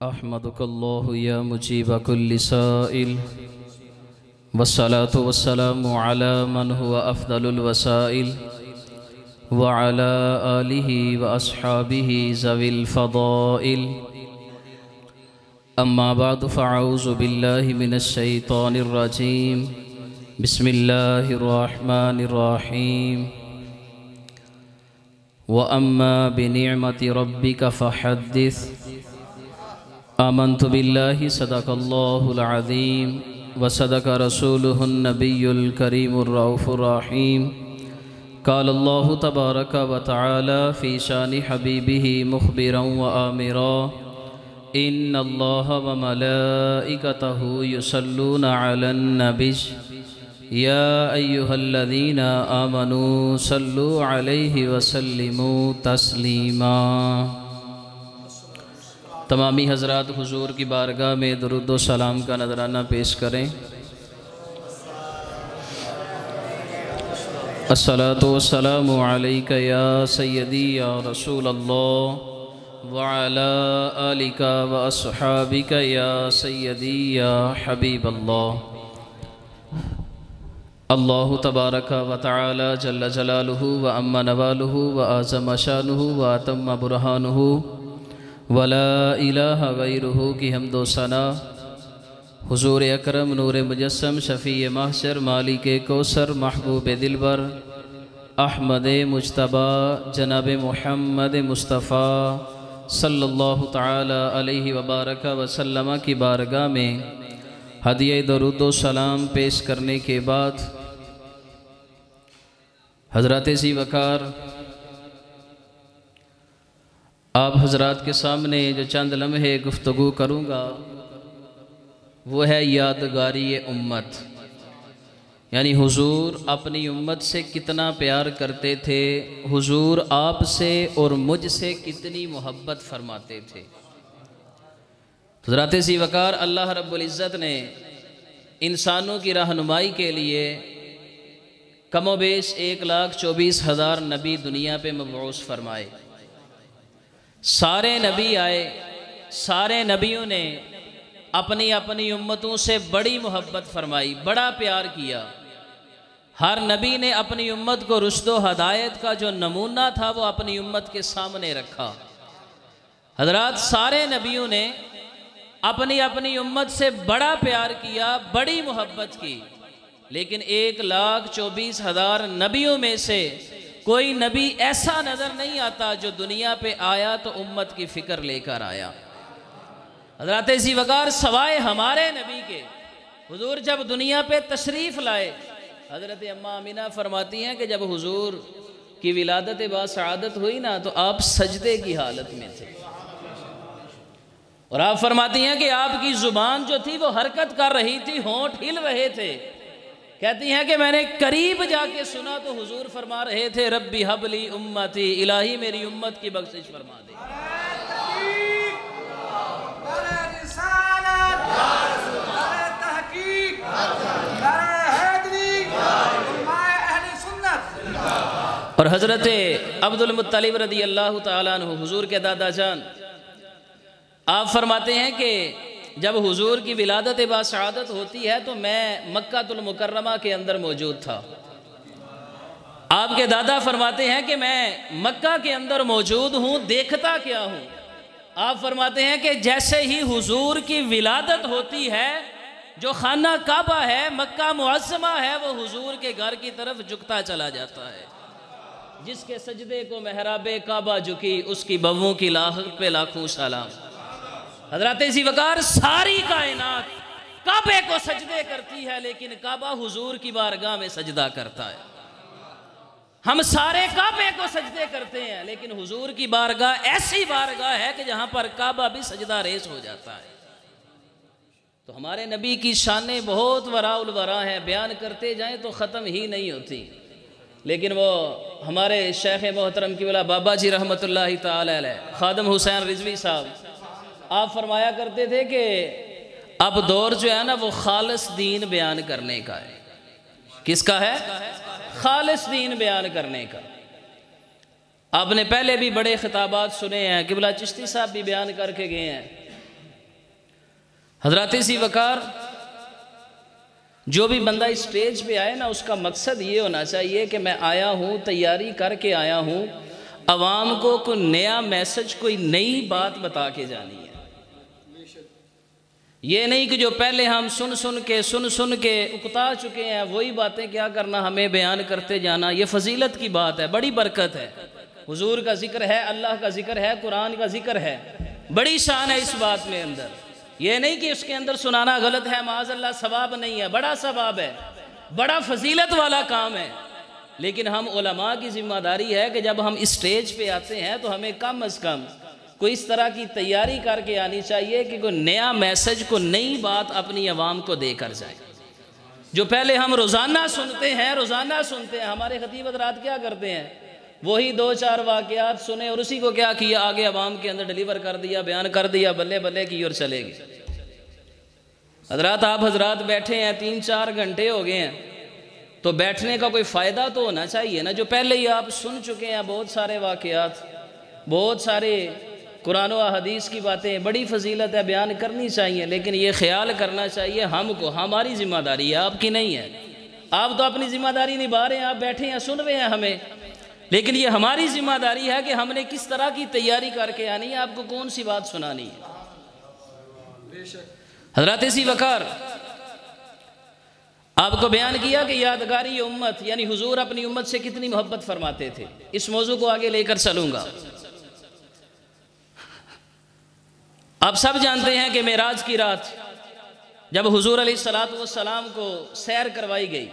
احمدک اللہ یا مجیب کل سائل والصلاة والسلام علی من هو افضل الوسائل وعلى آلہ واصحابہ ذوی الفضائل اما بعد فاعوذ باللہ من الشیطان الرجیم بسم اللہ الرحمن الرحیم وَأَمَّا بِنِعْمَةِ رَبِّكَ فَحَدِّثْ آمنت باللہ صدق اللہ العظیم وصدق رسولہ النبی الکریم الرؤوف الرحیم قال اللہ تبارک وتعالی فی شان حبیبہ مخبرا وآمرا ان اللہ وملائکتہ یصلون علی النبی یا ایہا الذین آمنوا صلوا علیہ وسلموا تسلیما۔ تمامی حضرات حضور کی بارگاہ میں درود و سلام کا نذرانہ پیش کریں۔ الصلاۃ والسلام علیک یا سیدی یا رسول اللہ وعلی آلک واصحابک یا سیدی یا حبیب اللہ۔ اللہ تبارک و تعالی جل جلالہ وعم نوالہ وعظم شانہ واتم برہانہ ولا الہ غیرہ کی حمد و ثنا حضور اکرم نور مجسم شفیع محشر مالک کوثر محبوب دلبر احمد مجتبی جناب محمد مصطفیٰ صلی اللہ تعالی علیہ وبارک وسلم کی بارگاہ میں ہدیہ درود و سلام پیش کرنے کے بعد حضرات ذی وقار آپ حضرات کے سامنے جو چند لمحے گفتگو کروں گا وہ ہے یادگاری امت، یعنی حضور اپنی امت سے کتنا پیار کرتے تھے، حضور آپ سے اور مجھ سے کتنی محبت فرماتے تھے۔ حضرات ذی وقار اللہ رب العزت نے انسانوں کی رہنمائی کے لیے کم و بیش 1,24,000 نبی دنیا پہ مبعوث فرمائے۔ سارے نبی آئے، سارے نبیوں نے اپنی اپنی امتوں سے بڑی محبت فرمائی، بڑا پیار کیا۔ ہر نبی نے اپنی امت کو رشد و ہدایت کا جو نمونہ تھا وہ اپنی امت کے سامنے رکھا۔ حضرات سارے نبیوں نے اپنی اپنی امت سے بڑا پیار کیا، بڑی محبت کی، لیکن 1,24,000 نبیوں میں سے کوئی نبی ایسا نظر نہیں آتا جو دنیا پہ آیا تو امت کی فکر لے کر آیا۔ حضرات ذی وقار سوائے ہمارے نبی کے حضور جب دنیا پہ تشریف لائے، حضرت اماں آمینہ فرماتی ہیں کہ جب حضور کی ولادت باسعادت ہوئی نا تو آپ سجدے کی حالت میں تھے، اور آپ فرماتی ہیں کہ آپ کی زبان جو تھی وہ حرکت کر رہی تھی، ہونٹ ہل رہے تھے۔ کہتی ہیں کہ میں نے قریب جا کے سنا تو حضور فرما رہے تھے ربی حب لی امتی، الہی میری امت کی بخشش فرما دے۔ اور حضرت عبد المطلب رضی اللہ تعالیٰ عنہ حضور کے دادا جان، آپ فرماتے ہیں کہ جب حضور کی ولادت باسعادت ہوتی ہے تو میں مکہ المکرمہ کے اندر موجود تھا۔ آپ کے دادا فرماتے ہیں کہ میں مکہ کے اندر موجود ہوں، دیکھتا کیا ہوں؟ آپ فرماتے ہیں کہ جیسے ہی حضور کی ولادت ہوتی ہے، جو خانہ کعبہ ہے، مکہ معظمہ ہے، وہ حضور کے گھر کی طرف جھکتا چلا جاتا ہے۔ جس کے سجدے کو محراب کعبہ جھکی، اس کی بوؤں کی لاحق پہ لاکھوں سلام۔ حضرات ذی وقار ساری کائنات کعبے کو سجدے کرتی ہے، لیکن کعبہ حضور کی بارگاہ میں سجدہ کرتا ہے۔ ہم سارے کعبے کو سجدے کرتے ہیں، لیکن حضور کی بارگاہ ایسی بارگاہ ہے کہ جہاں پر کعبہ بھی سجدہ ریز ہو جاتا ہے۔ تو ہمارے نبی کی شانیں بہت وراء الورا ہیں، بیان کرتے جائیں تو ختم ہی نہیں ہوتی، لیکن وہ ہمارے شیخ محترم قبلہ بابا جی رحمت اللہ تعالی علیہ خادم حسین رضوی صاحب آپ فرمایا کرتے تھے کہ اب دور جو ہے نا وہ خالص دین بیان کرنے کا ہے۔ کس کا ہے؟ خالص دین بیان کرنے کا۔ آپ نے پہلے بھی بڑے خطابات سنے ہیں، قبلہ چشتی صاحب بھی بیان کر کے گئے ہیں حضرات سی وقار، جو بھی بندہ اس سٹیج پہ آئے نا، اس کا مقصد یہ ہونا چاہیے کہ میں آیا ہوں، تیاری کر کے آیا ہوں، عوام کو کوئی نیا میسج، کوئی نئی بات بتا کے جانی ہے۔ یہ نہیں کہ جو پہلے ہم سن کے اکتا چکے ہیں وہی باتیں کیا کرنا، ہمیں بیان کرتے جانا۔ یہ فضیلت کی بات ہے، بڑی برکت ہے۔ حضور کا ذکر ہے، اللہ کا ذکر ہے، قرآن کا ذکر ہے، بڑی شان ہے اس بات میں اندر۔ یہ نہیں کہ اس کے اندر سنانا غلط ہے، معاذ اللہ، ثواب نہیں ہے، بڑا ثواب ہے، بڑا فضیلت والا کام ہے۔ لیکن ہم علماء کی ذمہ داری ہے کہ جب ہم اس سٹیج پہ آتے ہیں تو ہمیں کم از کم کوئی اس طرح کی تیاری کر کے آنی چاہیے کہ کوئی نیا میسج، کوئی نئی بات اپنی عوام کو دے کر جائے۔ جو پہلے ہم روزانہ سنتے ہیں، ہمارے خطیب حضرات کیا کرتے ہیں، وہی 2-4 واقعات سنے اور اسی کو کیا کیا، آگے عوام کے اندر ڈیلیور کر دیا، بیان کر دیا، بلے بلے کی اور چلے گئے۔ حضرات، آپ حضرات بیٹھے ہیں، 3-4 گھنٹے ہو گئے ہیں، تو بیٹھنے کا کوئی فائدہ تو ہونا چاہیے نا۔ جو پہلے ہی آپ سن چکے ہیں بہت سارے واقعات، بہت سارے قرآن و حدیث کی باتیں، بڑی فضیلت ہے، بیان کرنی چاہیے، لیکن یہ خیال کرنا چاہیے ہم کو، ہماری ذمہ داری ہے، آپ کی نہیں ہے۔ آپ تو اپنی ذمہ داری نبھا رہے ہیں، آپ بیٹھے ہیں سن رہے ہیں ہمیں، لیکن یہ ہماری ذمہ داری ہے کہ ہم نے کس طرح کی تیاری کر کے آنی ہے، آپ کو کون سی بات سنانی ہے۔ حضرات سی وقار، آپ کو بیان کیا کہ یادگاری امت، یعنی حضور اپنی امت سے کتنی محبت فرماتے تھے۔ اس موضوع کو آگے لے کر چلوں گا۔ آپ سب جانتے ہیں کہ معراج کی رات جب حضور علیہ السلام کو سیر کروائی گئی،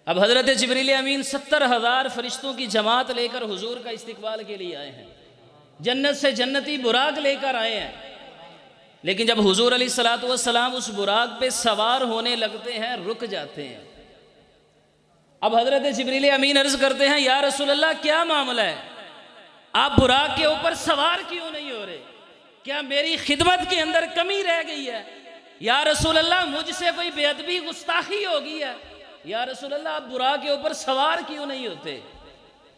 اب حضرت جبریل امین 70,000 فرشتوں کی جماعت لے کر حضور کا استقبال کے لیے آئے ہیں، جنت سے جنتی براق لے کر آئے ہیں، لیکن جب حضور علیہ السلام اس براق پہ سوار ہونے لگتے ہیں، رک جاتے ہیں۔ اب حضرت جبریل امین عرض کرتے ہیں، یا رسول اللہ کیا معاملہ ہے، آپ براق کے اوپر سوار کیوں نہیں ہو رہے؟ کیا میری خدمت کے اندر کمی رہ گئی ہے؟ یا رسول اللہ مجھ سے کوئی بے ادبی گستاخی ہو گئی ہے؟ یا رسول اللہ آپ براق کے اوپر سوار کیوں نہیں ہوتے؟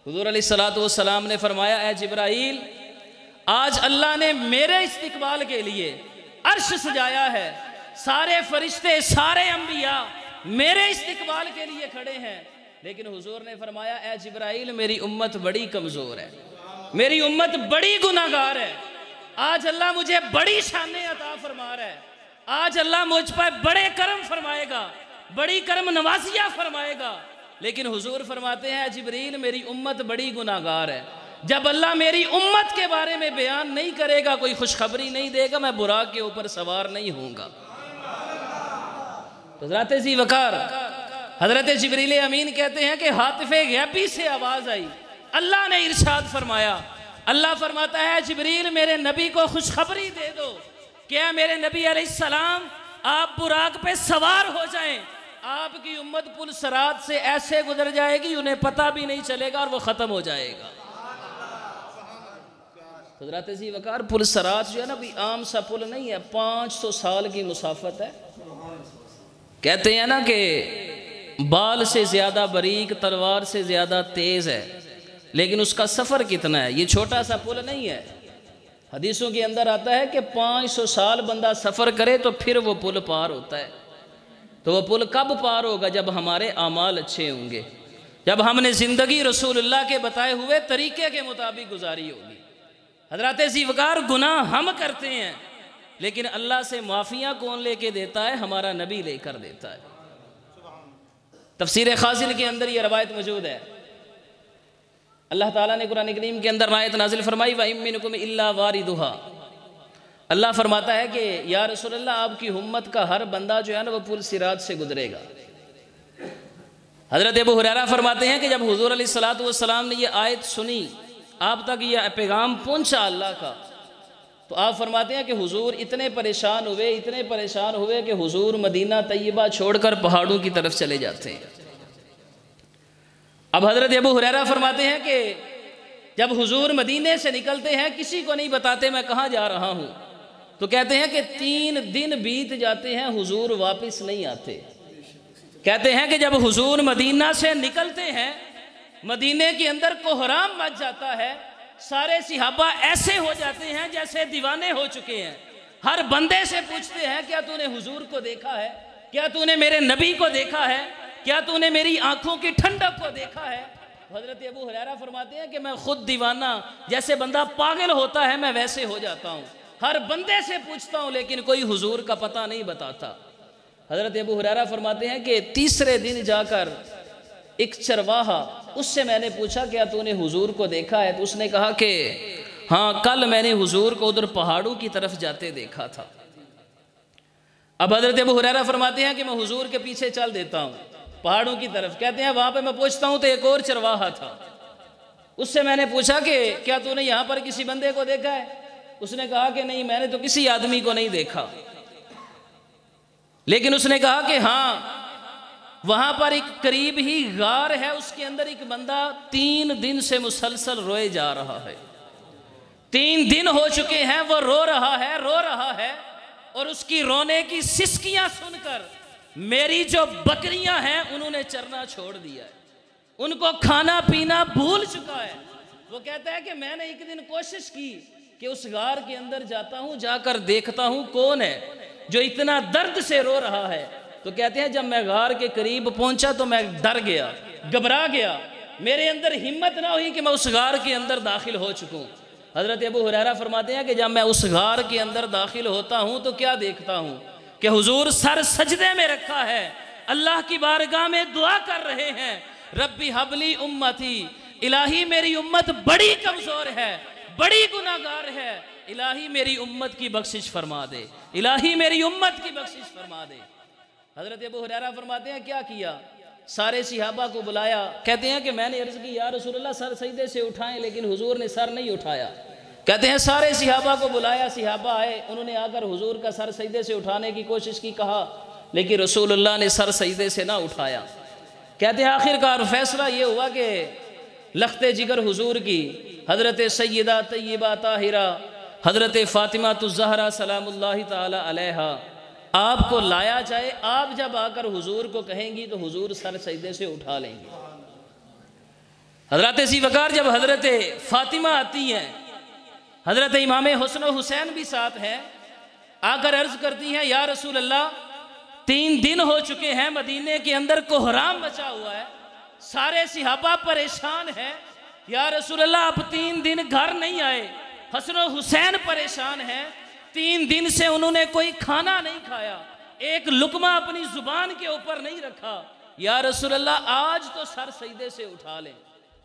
حضور علیہ السلام نے فرمایا، اے جبرائیل، آج اللہ نے میرے استقبال کے لیے عرش سجایا ہے، سارے فرشتے، سارے انبیاء میرے استقبال کے لیے کھڑے ہیں، لیکن حضور نے فرمایا، اے جبرائیل، میری امت بڑی کمزور ہے، میری امت بڑی گناہگار ہے، آج اللہ مجھے بڑی شانیں عطا فرما رہا ہے، آج اللہ مجھ پر بڑے کرم فرمائے گا، بڑی کرم نوازیاں فرمائے گا، لیکن حضور فرماتے ہیں، جبریل، میری امت بڑی گناہگار ہے، جب اللہ میری امت کے بارے میں بیان نہیں کرے گا، کوئی خوشخبری نہیں دے گا، میں براق کے اوپر سوار نہیں ہوں گا۔ حضرت ذی وقار، حضرت جبریل امین کہتے ہیں کہ ہاتف غیبی سے آواز آئی، اللہ نے ارشاد فرمایا، اللہ فرماتا ہے، جبریل میرے نبی کو خوشخبری دے دو کہ اے میرے نبی علیہ السلام، آپ براق پہ سوار ہو جائیں، آپ کی امت پل صراط سے ایسے گزر جائے گی انہیں پتہ بھی نہیں چلے گا اور وہ ختم ہو جائے گا۔ حضرت ذی وقار، پل صراط جو ہے نا کوئی عام سا پل نہیں ہے، 500 سال کی مسافت ہے۔ کہتے ہیں نا کہ بال سے زیادہ باریک، تلوار سے زیادہ تیز ہے، لیکن اس کا سفر کتنا ہے، یہ چھوٹا سا پل نہیں ہے۔ حدیثوں کے اندر آتا ہے کہ 500 سال بندہ سفر کرے تو پھر وہ پل پار ہوتا ہے۔ تو وہ پل کب پار ہوگا؟ جب ہمارے اعمال اچھے ہوں گے، جب ہم نے زندگی رسول اللہ کے بتائے ہوئے طریقے کے مطابق گزاری ہوگی۔ حضرات ذی وقار، گناہ ہم کرتے ہیں، لیکن اللہ سے معافیاں کون لے کے دیتا ہے؟ ہمارا نبی لے کر دیتا ہے۔ تفسیر خازن کے اندر یہ روایت موجود ہے، اللہ تعالیٰ نے قرآن کریم کے اندر آیت نازل فرمائی، وَإِن مِّنكُمْ إِلَّا وَارِدُهَا، اللہ فرماتا ہے کہ یا رسول اللہ، آپ کی امت کا ہر بندہ جو ہے نا وہ پل صراط سے گزرے گا۔ حضرت ابو ہریرہ فرماتے ہیں کہ جب حضور علیہ السلام نے یہ آیت سنی، آپ تک یہ پیغام پہنچا اللہ کا، تو آپ فرماتے ہیں کہ حضور اتنے پریشان ہوئے کہ حضور مدینہ طیبہ چھوڑ کر پہاڑوں کی طرف چلے جاتے ہیں۔ اب حضرت ابو ہریرہ فرماتے ہیں کہ جب حضور مدینے سے نکلتے ہیں، کسی کو نہیں بتاتے میں کہاں جا رہا ہوں، تو کہتے ہیں کہ 3 دن بیت جاتے ہیں، حضور واپس نہیں آتے۔ کہتے ہیں کہ جب حضور مدینہ سے نکلتے ہیں، مدینے کے اندر کوہرام مچ جاتا ہے، سارے صحابہ ایسے ہو جاتے ہیں جیسے دیوانے ہو چکے ہیں، ہر بندے سے پوچھتے ہیں کیا تو نے حضور کو دیکھا ہے، کیا تو نے میرے نبی کو دیکھا ہے، کیا تو نے میری آنکھوں کی ٹھنڈک کو دیکھا ہے؟ حضرت ابو ہریرہ فرماتے ہیں کہ میں خود دیوانہ، جیسے بندہ پاگل ہوتا ہے میں ویسے ہو جاتا ہوں، ہر بندے سے پوچھتا ہوں لیکن کوئی حضور کا پتہ نہیں بتاتا۔ حضرت ابو ہریرہ فرماتے ہیں کہ تیسرے دن جا کر ایک چرواہا، اس سے میں نے پوچھا کیا تو نے حضور کو دیکھا ہے؟ تو اس نے کہا کہ ہاں کل میں نے حضور کو ادھر پہاڑوں کی طرف جاتے دیکھا تھا۔ اب حضرت ابو ہریرہ فرماتے ہیں کہ میں حضور کے پیچھے چل دیتا ہوں پہاڑوں کی طرف، کہتے ہیں وہاں پہ میں پوچھتا ہوں تو ایک اور چرواہا تھا، اس سے میں نے پوچھا کہ کیا تو نے یہاں پر کسی بندے کو دیکھا ہے؟ اس نے کہا کہ نہیں میں نے تو کسی آدمی کو نہیں دیکھا، لیکن اس نے کہا کہ ہاں وہاں پر ایک قریب ہی غار ہے، اس کے اندر ایک بندہ 3 دن سے مسلسل روئے جا رہا ہے، 3 دن ہو چکے ہیں وہ رو رہا ہے اور اس کی رونے کی سسکیاں سن کر میری جو بکریاں ہیں انہوں نے چرنا چھوڑ دیا ہے، ان کو کھانا پینا بھول چکا ہے۔ وہ کہتا ہے کہ میں نے ایک دن کوشش کی کہ اس غار کے اندر جاتا ہوں، جا کر دیکھتا ہوں کون ہے جو اتنا درد سے رو رہا ہے۔ تو کہتے ہیں جب میں غار کے قریب پہنچا تو میں ڈر گیا، گھبرا گیا، میرے اندر ہمت نہ ہوئی کہ میں اس غار کے اندر داخل ہو چکوں۔ حضرت ابو ہریرہ فرماتے ہیں کہ جب میں اس غار کے اندر داخل ہوتا ہوں تو کیا دیکھتا ہوں کہ حضور سر سجدے میں رکھا ہے، اللہ کی بارگاہ میں دعا کر رہے ہیں، ربی حبلی امتی، الہی میری امت بڑی کمزور ہے، بڑی گناہگار ہے، الہی میری امت کی بخشش فرما دے، الہی میری امت کی بخشش فرما دے۔ حضرت ابو ہریرہ فرماتے ہیں کیا کیا؟ سارے صحابہ کو بلایا، کہتے ہیں کہ میں نے عرض کی یا رسول اللہ سر سجدے سے اٹھائیں، لیکن حضور نے سر نہیں اٹھایا۔ کہتے ہیں سارے صحابہ کو بلایا، صحابہ آئے، انہوں نے آ کر حضور کا سر سجدے سے اٹھانے کی کوشش کی، کہا لیکن رسول اللہ نے سر سجدے سے نہ اٹھایا۔ کہتے ہیں آخر کار فیصلہ یہ ہوا کہ لخت جگر حضور کی حضرت سیدہ طیبہ طاہرہ حضرت فاطمہ الزہرا سلام اللہ تعالی علیہا آپ کو لایا جائے، آپ جب آ کر حضور کو کہیں گی تو حضور سر سجدے سے اٹھا لیں گے۔ حضرت ذی وقار جب حضرت فاطمہ آتی ہیں، حضرت امام حسن و حسین بھی ساتھ ہیں، آ کر عرض کرتی ہیں یا رسول اللہ 3 دن ہو چکے ہیں مدینے کے اندر کوہرام مچا ہوا ہے، سارے صحابہ پریشان ہیں، یا رسول اللہ آپ 3 دن گھر نہیں آئے، حسن و حسین پریشان ہیں، 3 دن سے انہوں نے کوئی کھانا نہیں کھایا، ایک لقمہ اپنی زبان کے اوپر نہیں رکھا، یا رسول اللہ آج تو سر سجدے سے اٹھا لیں۔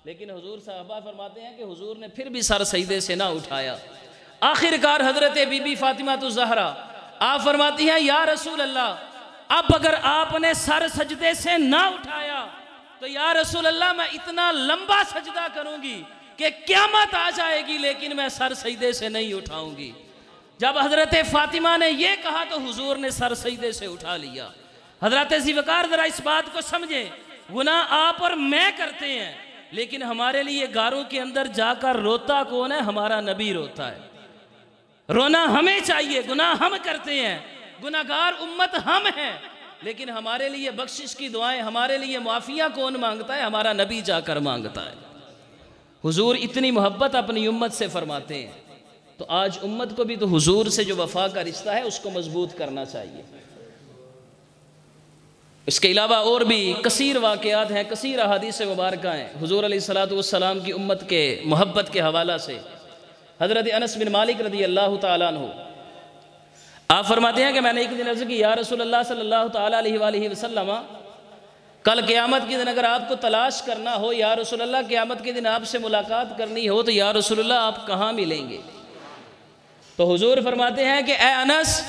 لیکن حضور صحابہ فرماتے ہیں کہ حضور نے پھر بھی سر سجدے سے نہ اٹھایا۔ آخر کار حضرت بی بی فاطمہ الزہرا آپ فرماتی ہیں یا رسول اللہ اب اگر آپ نے سر سجدے سے نہ اٹھایا تو یا رسول اللہ میں اتنا لمبا سجدہ کروں گی کہ قیامت آ جائے گی لیکن میں سر سجدے سے نہیں اٹھاؤں گی۔ جب حضرت فاطمہ نے یہ کہا تو حضور نے سر سجدے سے اٹھا لیا۔ حضرت ذی وقار ذرا اس بات کو سمجھیں، گناہ آپ اور میں کرتے ہیں لیکن ہمارے لیے غاروں کے اندر جا کر روتا کون ہے؟ ہمارا نبی روتا ہے۔ رونا ہمیں چاہیے، گناہ ہم کرتے ہیں، گناہگار امت ہم ہیں، لیکن ہمارے لیے بخشش کی دعائیں، ہمارے لیے معافیاں کون مانگتا ہے؟ ہمارا نبی جا کر مانگتا ہے۔ حضور اتنی محبت اپنی امت سے فرماتے ہیں، تو آج امت کو بھی تو حضور سے جو وفا کا رشتہ ہے اس کو مضبوط کرنا چاہیے۔ اس کے علاوہ اور بھی کثیر واقعات ہیں، کثیر احادیث مبارکہ ہیں حضور علیہ السلام کی امت کے محبت کے حوالہ سے۔ حضرت انس بن مالک رضی اللہ تعالیٰ عنہ آپ فرماتے ہیں کہ میں نے ایک دن عرض کی یا رسول اللہ صلی اللہ تعالیٰ علیہ وآلہ وسلم کل قیامت کے دن اگر آپ کو تلاش کرنا ہو، یا رسول اللہ قیامت کے دن آپ سے ملاقات کرنی ہو تو یا رسول اللہ آپ کہاں ملیں گے؟ تو حضور فرماتے ہیں کہ اے انس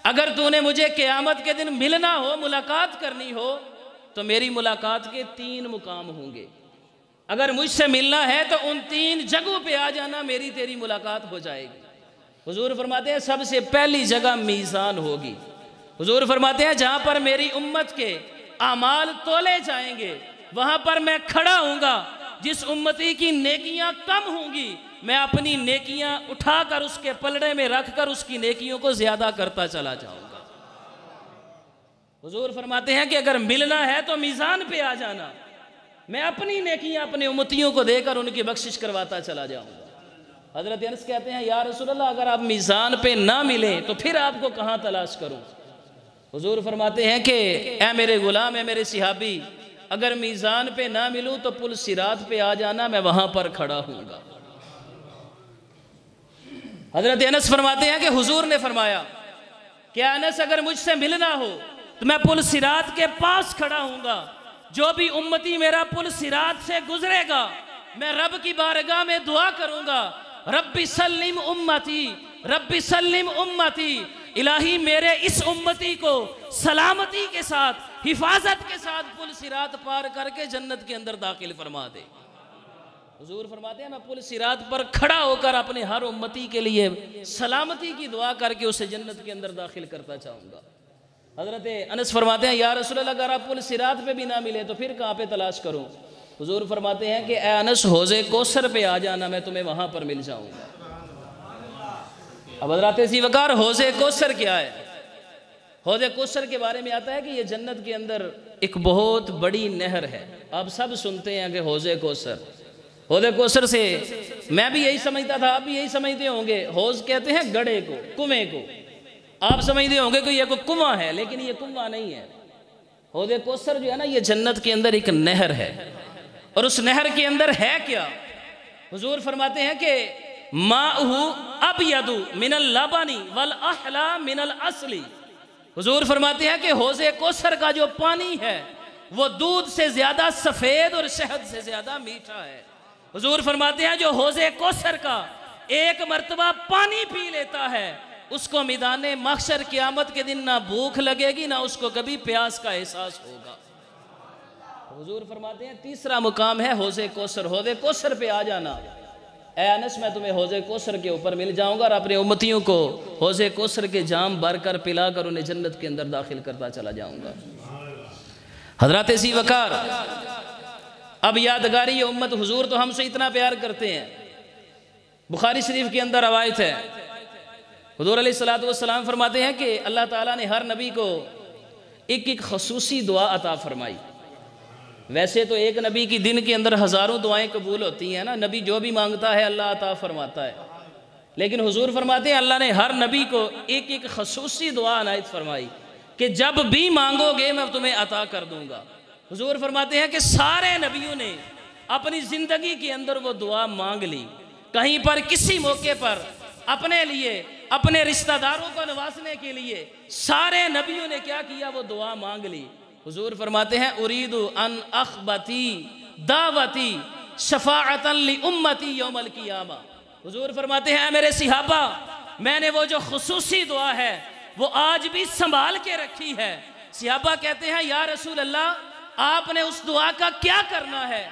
اگر تو نے مجھے قیامت کے دن ملنا ہو، ملاقات کرنی ہو تو میری ملاقات کے 3 مقام ہوں گے، اگر مجھ سے ملنا ہے تو ان 3 جگہوں پہ آ جانا، میری تیری ملاقات ہو جائے گی۔ حضور فرماتے ہیں سب سے پہلی جگہ میزان ہوگی۔ حضور فرماتے ہیں جہاں پر میری امت کے اعمال تولے جائیں گے وہاں پر میں کھڑا ہوں گا، جس امتی کی نیکیاں کم ہوں گی میں اپنی نیکیاں اٹھا کر اس کے پلڑے میں رکھ کر اس کی نیکیوں کو زیادہ کرتا چلا جاؤں گا۔ حضور فرماتے ہیں کہ اگر ملنا ہے تو میزان پہ آ جانا، میں اپنی نیکیاں اپنے امتیوں کو دے کر ان کی بخشش کرواتا چلا جاؤں گا۔ حضرت انس کہتے ہیں یا رسول اللہ اگر آپ میزان پہ نہ ملیں تو پھر آپ کو کہاں تلاش کروں؟ حضور فرماتے ہیں کہ اے میرے غلام، اے میرے صحابی، اگر میزان پہ نہ ملوں تو پل صراط پہ آ جانا، میں وہاں پر کھڑا ہوں گا۔ حضرت انس فرماتے ہیں کہ حضور نے فرمایا کہ انس اگر مجھ سے ملنا ہو تو میں پل صراط کے پاس کھڑا ہوں گا، جو بھی امتی میرا پل صراط سے گزرے گا میں رب کی بارگاہ میں دعا کروں گا، رب سلم امتی، رب سلم امتی، الہی میرے اس امتی کو سلامتی کے ساتھ، حفاظت کے ساتھ پل صراط پار کر کے جنت کے اندر داخل فرما دے۔ حضور فرماتے ہیں میں پل صراط پر کھڑا ہو کر اپنے ہر امتی کے لیے سلامتی کی دعا کر کے اسے جنت کے اندر داخل کرتا چاہوں گا۔ حضرت انس فرماتے ہیں یا رسول اللہ اگر آپ پل صراط پہ بھی نہ ملے تو پھر کہاں پہ تلاش کروں؟ حضور فرماتے ہیں کہ اے انس حوض کوثر پہ آ جانا، میں تمہیں وہاں پر مل جاؤں گا۔ اب حضرات ذی وقار حوض کوثر کیا ہے؟ حوض کوثر کے بارے میں آتا ہے کہ یہ جنت کے اندر ایک بہت بڑی نہر ہے۔ آپ سب سنتے ہیں کہ حوض کوثر، حوض کوثر سے میں بھی یہی سمجھتا تھا، آپ بھی یہی سمجھتے ہوں گے، حوض کہتے ہیں گڑھے کو، کنویں کو، آپ سمجھتے ہوں گے کہ یہ کوئی کنواں ہے، لیکن یہ کنواں نہیں ہے۔ حوض کوثر جو ہے نا یہ جنت کے اندر ایک نہر ہے، اور اس نہر کے اندر ہے کیا؟ حضور فرماتے ہیں کہ ماؤہ ابید من اللبن والاحلی من الاصل۔ حضور فرماتے ہیں کہ حوض کوثر کا جو پانی ہے وہ دودھ سے زیادہ سفید اور شہد سے زیادہ میٹھا ہے۔ حضور فرماتے ہیں جو حوض کوثر کا ایک مرتبہ پانی پی لیتا ہے اس کو میدان محشر قیامت کے دن نہ بھوک لگے گی، نہ اس کو کبھی پیاس کا احساس ہوگا۔ حضور فرماتے ہیں تیسرا مقام ہے حوض کوثر، حوض کوثر پہ آ جانا، اے انس میں تمہیں حوض کوثر کے اوپر مل جاؤں گا اور اپنے امتیوں کو حوض کوثر کے جام بھر کر پلا کر انہیں جنت کے اندر داخل کرتا چلا جاؤں گا۔ حضرات ذی وقار اب یادگاری امت، حضور تو ہم سے اتنا پیار کرتے ہیں، بخاری شریف کے اندر روایت ہے حضور علیہ السلام فرماتے ہیں کہ اللہ تعالیٰ نے ہر نبی کو ایک ایک خصوصی دعا عطا فرمائی۔ ویسے تو ایک نبی کی دن کے اندر ہزاروں دعائیں قبول ہوتی ہیں نا، نبی جو بھی مانگتا ہے اللہ عطا فرماتا ہے، لیکن حضور فرماتے ہیں اللہ نے ہر نبی کو ایک ایک خصوصی دعا عنایت فرمائی کہ جب بھی مانگو گے میں تمہیں عطا کر دوں گا۔ حضور فرماتے ہیں کہ سارے نبیوں نے اپنی زندگی کے اندر وہ دعا مانگ لی، کہیں پر کسی موقع پر اپنے لیے، اپنے رشتہ داروں کو نوازنے کے لیے سارے نبیوں نے کیا کیا؟ وہ دعا مانگ لی۔ حضور فرماتے ہیں ارید ان اخبتی دعوتی شفاعتا لامتی یوم القیامہ۔ حضور فرماتے ہیں اے میرے صحابہ، میں نے وہ جو خصوصی دعا ہے وہ آج بھی سنبھال کے رکھی ہے۔ صحابہ کہتے ہیں یا رسول اللہ آپ نے اس دعا کا کیا کرنا ہے؟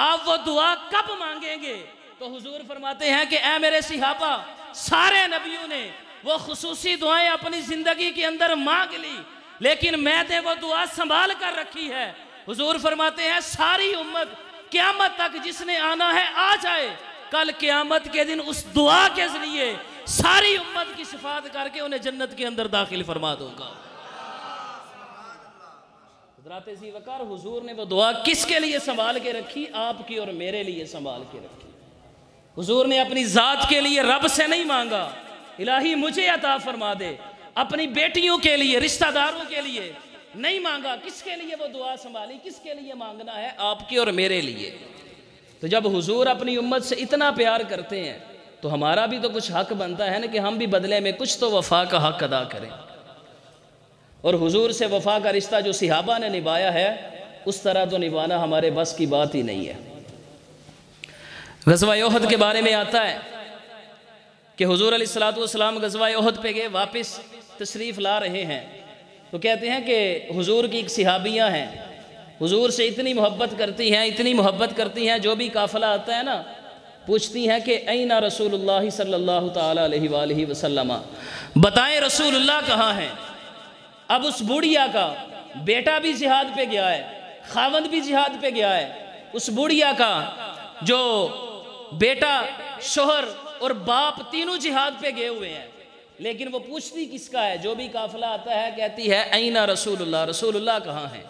آپ وہ دعا کب مانگیں گے؟ تو حضور فرماتے ہیں کہ اے میرے صحابہ، سارے نبیوں نے وہ خصوصی دعائیں اپنی زندگی کے اندر مانگ لی، لیکن میں نے وہ دعا سنبھال کر رکھی ہے۔ حضور فرماتے ہیں ساری امت قیامت تک جس نے آنا ہے آ جائے، کل قیامت کے دن اس دعا کے ذریعے ساری امت کی شفاعت کر کے انہیں جنت کے اندر داخل فرما دوں گا۔ حضرات ذی وقار حضور نے وہ دعا کس کے لیے سنبھال کے رکھی؟ آپ کی اور میرے لیے سنبھال کے رکھی۔ حضور نے اپنی ذات کے لیے رب سے نہیں مانگا الہی مجھے عطا فرما دے، اپنی بیٹیوں کے لیے، رشتہ داروں کے لیے نہیں مانگا۔ کس کے لیے وہ دعا سنبھالی؟ کس کے لیے مانگنا ہے؟ آپ کی اور میرے لیے۔ تو جب حضور اپنی امت سے اتنا پیار کرتے ہیں تو ہمارا بھی تو کچھ حق بنتا ہے نا کہ ہم بھی بدلے میں کچھ تو وفا کا حق ادا کریں، اور حضور سے وفا کا رشتہ جو صحابہ نے نبھایا ہے اس طرح تو نبھانا ہمارے بس کی بات ہی نہیں ہے۔ غزوہ احد کے بارے میں آتا ہے کہ حضور علیہ السلام غزوہ احد پہ گئے، واپس تشریف لا رہے ہیں تو کہتے ہیں کہ حضور کی ایک صحابیاں ہیں، حضور سے اتنی محبت کرتی ہیں، اتنی محبت کرتی ہیں، جو بھی قافلہ آتا ہے نا پوچھتی ہیں کہ این رسول اللہ صلی اللہ تعالیٰ علیہ وآلہ وسلم، بتائیں رسول اللہ کہاں ہیں؟ اب اس بوڑھیا کا بیٹا بھی جہاد پہ گیا ہے، خاوند بھی جہاد پہ گیا ہے، اس بوڑھیا کا جو بیٹا، شوہر اور باپ تینوں جہاد پہ گئے ہوئے ہیں، لیکن وہ پوچھتی کس کا ہے؟ جو بھی قافلہ آتا ہے کہتی ہے این رسول اللہ، رسول اللہ کہاں ہیں؟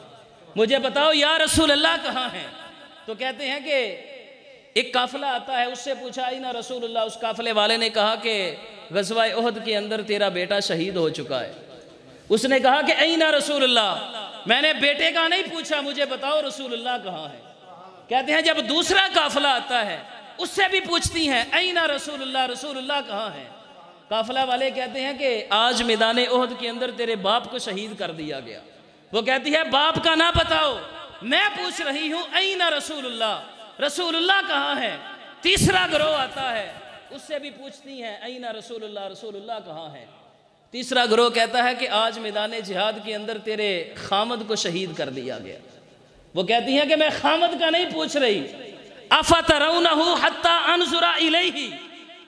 مجھے بتاؤ یا رسول اللہ کہاں ہیں؟ تو کہتے ہیں کہ ایک قافلہ آتا ہے، اس سے پوچھا اینا رسول اللہ، اس قافلے والے نے کہا کہ غزوہ احد کے اندر تیرا بیٹا شہید ہو چکا ہے۔ اس نے کہا کہ اینا رسول اللہ، میں نے بیٹے کا نہیں پوچھا، مجھے بتاؤ رسول اللہ کہاں ہے۔ کہتے ہیں جب دوسرا قافلہ آتا ہے اس سے بھی پوچھتی ہیں اینا رسول اللہ، رسول اللہ کہاں ہے۔ قافلہ والے کہتے ہیں کہ آج میدان احد کے اندر تیرے باپ کو شہید کر دیا گیا۔ وہ کہتی ہے باپ کا نہ بتاؤ، میں پوچھ رہی ہوں اینا رسول اللہ، رسول اللہ کہاں ہے۔ تیسرا گروہ آتا ہے، اس سے بھی پوچھتی ہیں اینا رسول اللہ، رسول اللہ کہاں ہے۔ تیسرا گروہ کہتا ہے کہ آج میدان جہاد کے اندر تیرے خامد کو شہید کر دیا گیا۔ وہ کہتی ہیں کہ میں خامد کا نہیں پوچھ رہی، افترونہ حتی انظر الیہ،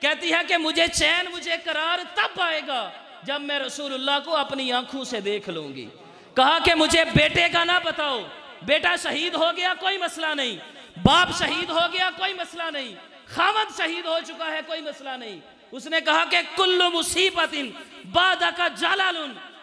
کہتی ہے کہ مجھے چین، مجھے قرار تب آئے گا جب میں رسول اللہ کو اپنی آنکھوں سے دیکھ لوں گی۔ کہا کہ مجھے بیٹے کا نہ بتاؤ، بیٹا شہید ہو گیا کوئی مسئلہ نہیں، باپ شہید ہو گیا کوئی مسئلہ نہیں، خامد شہید ہو چکا ہے کوئی مسئلہ نہیں۔ اس نے کہا کہ کل مصیبت بعدک جلال،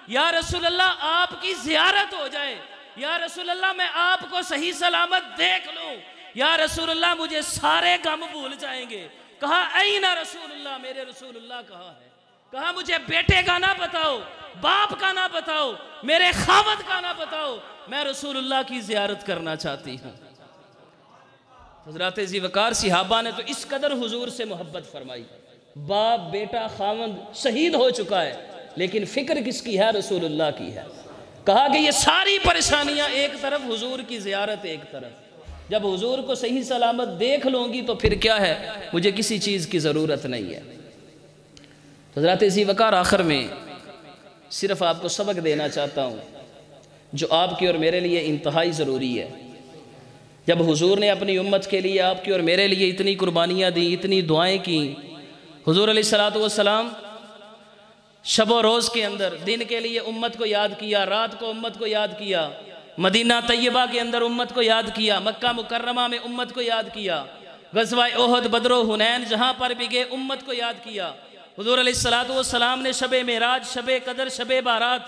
یا رسول اللہ آپ کی زیارت ہو جائے، یا رسول اللہ میں آپ کو صحیح سلامت دیکھ لوں، یا رسول اللہ مجھے سارے غم بھول جائیں گے۔ کہا اینا رسول اللہ، میرے رسول اللہ کہاں ہے۔ کہا مجھے بیٹے کا نہ بتاؤ، باپ کا نہ بتاؤ، میرے خامد کا نہ بتاؤ، میں رسول اللہ کی زیارت کرنا چاہتی ہوں۔ حضرات ذی وقار صحابہ نے تو اس قدر حضور سے محبت فرمائی، باپ بیٹا خامد شہید ہو چکا ہے لیکن فکر کس کی ہے؟ رسول اللہ کی ہے۔ کہا کہ یہ ساری پریشانیاں ایک طرف، حضور کی زیارت ایک طرف، جب حضور کو صحیح سلامت دیکھ لوں گی تو پھر کیا ہے، مجھے کسی چیز کی ضرورت نہیں ہے۔ حضرات ذی وقار آخر میں صرف آپ کو سبق دینا چاہتا ہوں جو آپ کی اور میرے لیے انتہائی ضروری ہے۔ جب حضور نے اپنی امت کے لیے، آپ کی اور میرے لیے اتنی قربانیاں دیں، اتنی دعائیں کیں، حضور علیہ السلام شب و روز کے اندر دن کے لیے امت کو یاد کیا، رات کو امت کو یاد کیا، مدینہ طیبہ کے اندر امت کو یاد کیا، مکہ مکرمہ میں امت کو یاد کیا، غزوہ احد، بدر و حنین جہاں پر بھی گئے امت کو یاد کیا۔ حضور علیہ السلام نے شب معراج، شب قدر، شب بارات،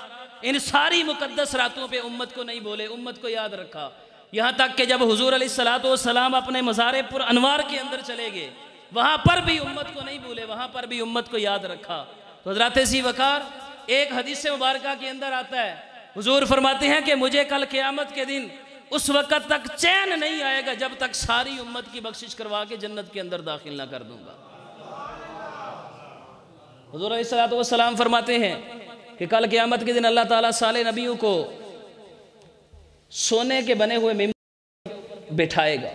ان ساری مقدس راتوں پہ امت کو نہیں بولے، امت کو یاد رکھا۔ یہاں تک کہ جب حضور علیہ السلام اپنے مزار پر انوار کے اندر چلے گئے، وہاں پر بھی امت کو نہیں بھولے، وہاں پر بھی امت کو یاد رکھا۔ تو حضرات ذی وقار ایک حدیث مبارکہ کے اندر آتا ہے، حضور فرماتے ہیں کہ مجھے کل قیامت کے دن اس وقت تک چین نہیں آئے گا جب تک ساری امت کی بخشش کروا کے جنت کے اندر داخل نہ کر دوں گا۔ حضور علیہ السلام فرماتے ہیں کہ کل قیامت کے دن اللہ تعالیٰ سارے نبیوں کو سونے کے بنے ہوئے ممبر بٹھائے گا۔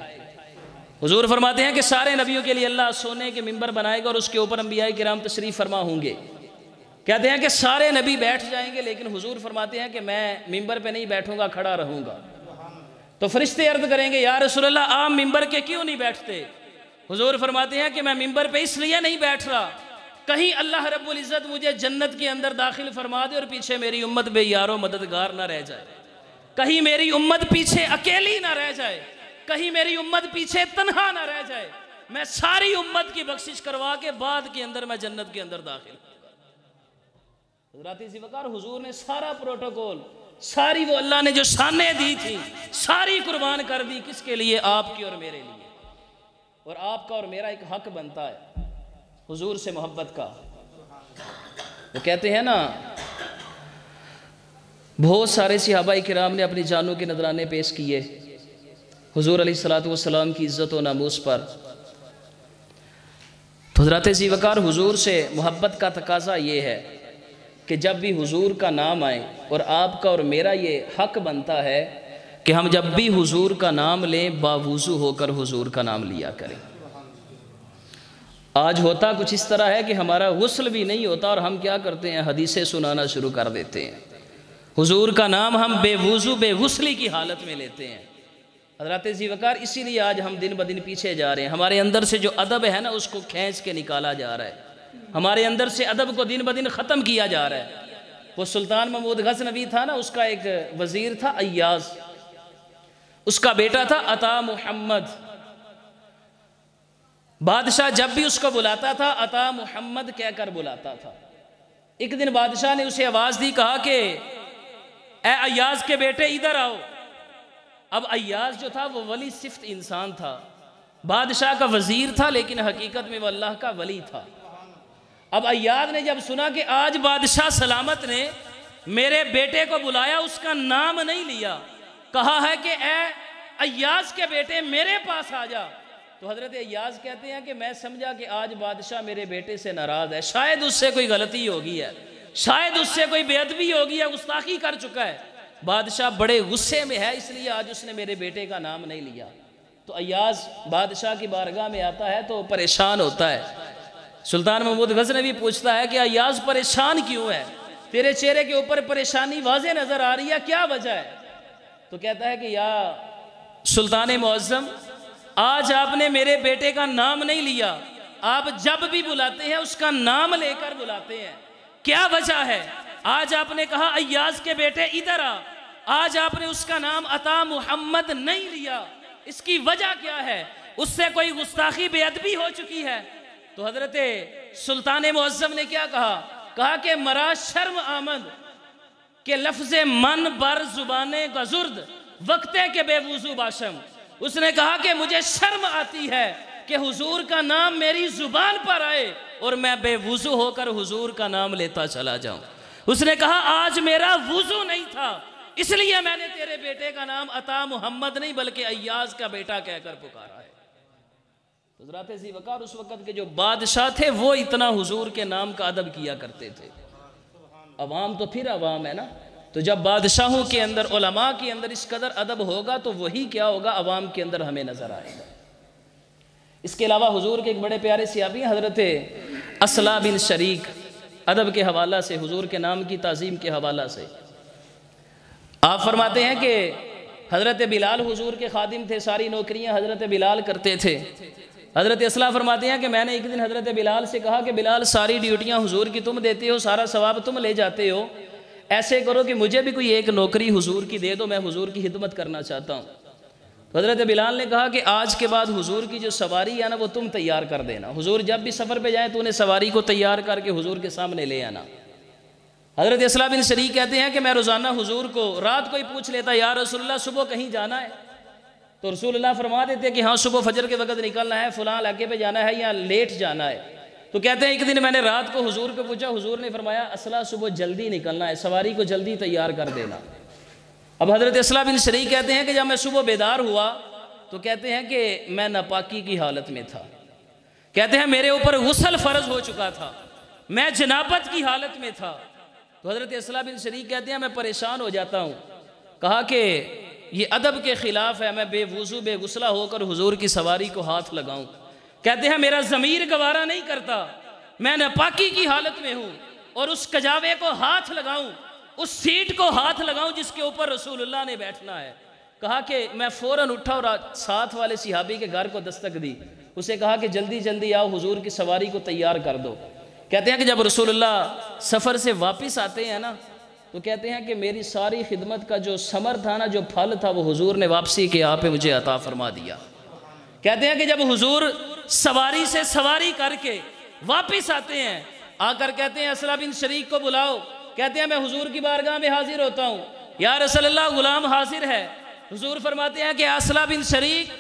حضور فرماتے ہیں کہ سارے نبیوں کے لیے اللہ سونے کے ممبر بنائے گا اور اس کے اوپر انبیاء کرام تشریف فرما ہوں گے۔ کہتے ہیں کہ سارے نبی بیٹھ جائیں گے، لیکن حضور فرماتے ہیں کہ میں ممبر پہ نہیں بیٹھوں گا، کھڑا رہوں گا۔ تو فرشتے عرض کریں گے یا رسول اللہ آپ ممبر کے کیوں نہیں بیٹھتے؟ حضور فرماتے ہیں کہ میں ممبر پہ اس لیے نہیں بیٹھ رہا، کہیں اللہ رب العزت مجھے جنت کے اندر داخل فرما دے اور پیچھے میری امت بے یار و مددگار نہ رہ جائے، کہیں میری امت پیچھے اکیلی نہ رہ جائے، کہیں میری امت پیچھے تنہا نہ رہ جائے۔ میں ساری امت کی بخشش کروا کے بعد کے اندر میں جنت کے اندر داخل ہوں۔ حضرات ذی وقار حضور نے سارا پروٹوکول، ساری وہ اللہ نے جو شانیں دی تھی ساری قربان کر دی، کس کے لیے؟ آپ کی اور میرے لیے۔ اور آپ کا اور میرا ایک حق بنتا ہے حضور سے محبت کا۔ وہ کہتے ہیں نا، بہت سارے صحابہ کرام نے اپنی جانوں کے نذرانے پیش کیے حضور علیہ السلام کی عزت و ناموس پر۔ تو حضرات ذی وقار حضور سے محبت کا تقاضا یہ ہے کہ جب بھی حضور کا نام آئے، اور آپ کا اور میرا یہ حق بنتا ہے کہ ہم جب بھی حضور کا نام لیں باوضو ہو کر حضور کا نام لیا کریں۔ آج ہوتا کچھ اس طرح ہے کہ ہمارا غسل بھی نہیں ہوتا اور ہم کیا کرتے ہیں، حدیثیں سنانا شروع کر دیتے ہیں۔ حضور کا نام ہم بے وضو بے غسلی کی حالت میں لیتے ہیں۔ حضرات ذی وقار اسی لیے آج ہم دن بدن پیچھے جا رہے ہیں، ہمارے اندر سے جو ادب ہے نا اس کو کھینچ کے نکالا جا رہا ہے، ہمارے اندر سے ادب کو دن بدن ختم کیا جا رہا ہے۔ وہ سلطان محمود غزنوی تھا نا، اس کا ایک وزیر تھا ایاز، اس کا بیٹا تھا عطا محمد۔ بادشاہ جب بھی اس کو بلاتا تھا عطا محمد کہہ کر بلاتا تھا۔ ایک دن بادشاہ نے اسے آواز دی، کہا کہ اے ایاز کے بیٹے ادھر آؤ۔ اب ایاز جو تھا وہ ولی صفت انسان تھا، بادشاہ کا وزیر تھا لیکن حقیقت میں وہ اللہ کا ولی تھا۔ اب ایاز نے جب سنا کہ آج بادشاہ سلامت نے میرے بیٹے کو بلایا، اس کا نام نہیں لیا، کہا ہے کہ اے ایاز کے بیٹے میرے پاس آ جا، تو حضرت ایاز کہتے ہیں کہ میں سمجھا کہ آج بادشاہ میرے بیٹے سے ناراض ہے، شاید اس سے کوئی غلطی ہوگی ہے، شاید اس سے کوئی بے ادبی ہوگی ہے، گستاخی کر چکا ہے، بادشاہ بڑے غصے میں ہے، اس لیے آج اس نے میرے بیٹے کا نام نہیں لیا۔ تو ایاز بادشاہ کی بارگاہ میں آتا ہے تو پریشان ہوتا ہے۔ سلطان محمود غزنوی پوچھتا ہے کہ ایاز پریشان کیوں ہے؟ تیرے چہرے کے اوپر پریشانی واضح نظر آ رہی ہے، کیا وجہ ہے؟ تو کہتا ہے کہ یا سلطان معظم، آج آپ نے میرے بیٹے کا نام نہیں لیا، آپ جب بھی بلاتے ہیں اس کا نام لے کر بلاتے ہیں، کیا وجہ ہے؟ آج آپ نے کہا ایاز کے بیٹے ادھر آ، آج آپ نے اس کا نام عطا محمد نہیں لیا، اس کی وجہ کیا ہے؟ اس سے کوئی گستاخی بے ادبی ہو چکی ہے؟ تو حضرت سلطان معظم نے کیا کہا؟ کہا کہ مرا شرم آمد کہ لفظ من بر زبان گزرد وقتے کے بے وضو باشم۔ اس نے کہا کہ مجھے شرم آتی ہے کہ حضور کا نام میری زبان پر آئے اور میں بے وضو ہو کر حضور کا نام لیتا چلا جاؤں۔ اس نے کہا آج میرا وضو نہیں تھا، اس لیے میں نے تیرے بیٹے کا نام عطا محمد نہیں بلکہ ایاز کا بیٹا کہہ کر پکارا ہے۔ حضرات ذی وقار اس وقت کے جو بادشاہ تھے وہ اتنا حضور کے نام کا ادب کیا کرتے تھے۔ عوام تو پھر عوام ہے نا، تو جب بادشاہوں کے اندر، علماء کے اندر اس قدر ادب ہوگا تو وہی کیا ہوگا عوام کے اندر ہمیں نظر آئے گا۔ اس کے علاوہ حضور کے ایک بڑے پیارے صحابی ہیں حضرت اصلا بن شریک، ادب کے حوالہ سے، حضور کے نام کی تعظیم کے حوالہ سے آپ فرماتے ہیں کہ حضرت بلال حضور کے خادم تھے، ساری نوکریاں حضرت بلال کرتے تھے۔ حضرت اصلا فرماتے ہیں کہ میں نے ایک دن حضرت بلال سے کہا کہ بلال ساری ڈیوٹیاں حضور کی تم دیتے ہو، سارا ثواب تم لے جاتے ہو، ایسے کرو کہ مجھے بھی کوئی ایک نوکری حضور کی دے دو، میں حضور کی خدمت کرنا چاہتا ہوں۔ تو حضرت بلال نے کہا کہ آج کے بعد حضور کی جو سواری ہے نا وہ تم تیار کر دینا، حضور جب بھی سفر پہ جائیں تو انہیں سواری کو تیار کر کے حضور کے سامنے لے آنا۔ حضرت اصلا بن شریک کہتے ہیں کہ میں روزانہ حضور کو رات کو ہی پوچھ لیتا یا رسول اللہ صبح کہیں جانا ہے؟ تو رسول اللہ فرما دیتے کہ ہاں صبح فجر کے وقت نکلنا ہے، فلاں علاقے پہ جانا ہے یا لیٹ جانا ہے۔ تو کہتے ہیں ایک دن میں نے رات کو حضور کو پوچھا، حضور نے فرمایا اصلا صبح جلدی نکلنا ہے، سواری کو جلدی تیار کر دینا۔ اب حضرت اصلا بن شریک کہتے ہیں کہ جب میں صبح بیدار ہوا تو کہتے ہیں کہ میں ناپاکی کی حالت میں تھا، کہتے ہیں میرے اوپر غسل فرض ہو چکا تھا، میں جنابت کی حالت میں تھا۔ تو حضرت اصلا بن شریک کہتے ہیں میں پریشان ہو جاتا ہوں، کہا کہ یہ ادب کے خلاف ہے میں بے وضو بے غسلہ ہو کر حضور کی سواری کو ہاتھ لگاؤں۔ کہتے ہیں میرا ضمیر گوارا نہیں کرتا، میں ناپاکی کی حالت میں ہوں اور اس کجاوے کو ہاتھ لگاؤں، اس سیٹ کو ہاتھ لگاؤں جس کے اوپر رسول اللہ نے بیٹھنا ہے۔ کہا کہ میں فوراً اٹھا اور ساتھ والے صحابی کے گھر کو دستک دی، اسے کہا کہ جلدی جلدی آؤ حضور کی سواری کو تیار کر دو۔ کہتے ہیں کہ جب رسول اللہ سفر سے واپس آتے ہیں نا تو کہتے ہیں کہ میری ساری خدمت کا جو ثمر تھا نا، جو پھل تھا، وہ حضور نے واپسی کے آپ پہ مجھے عطا فرما دیا۔ کہتے ہیں کہ جب حضور سواری سے سواری کر کے واپس آتے ہیں، آ کر کہتے ہیں اصلا بن شریک کو بلاؤ، کہتے ہیں میں حضور کی بارگاہ میں حاضر ہوتا ہوں، یا رسول اللہ غلام حاضر ہے۔ حضور فرماتے ہیں کہ اصلا بن شریک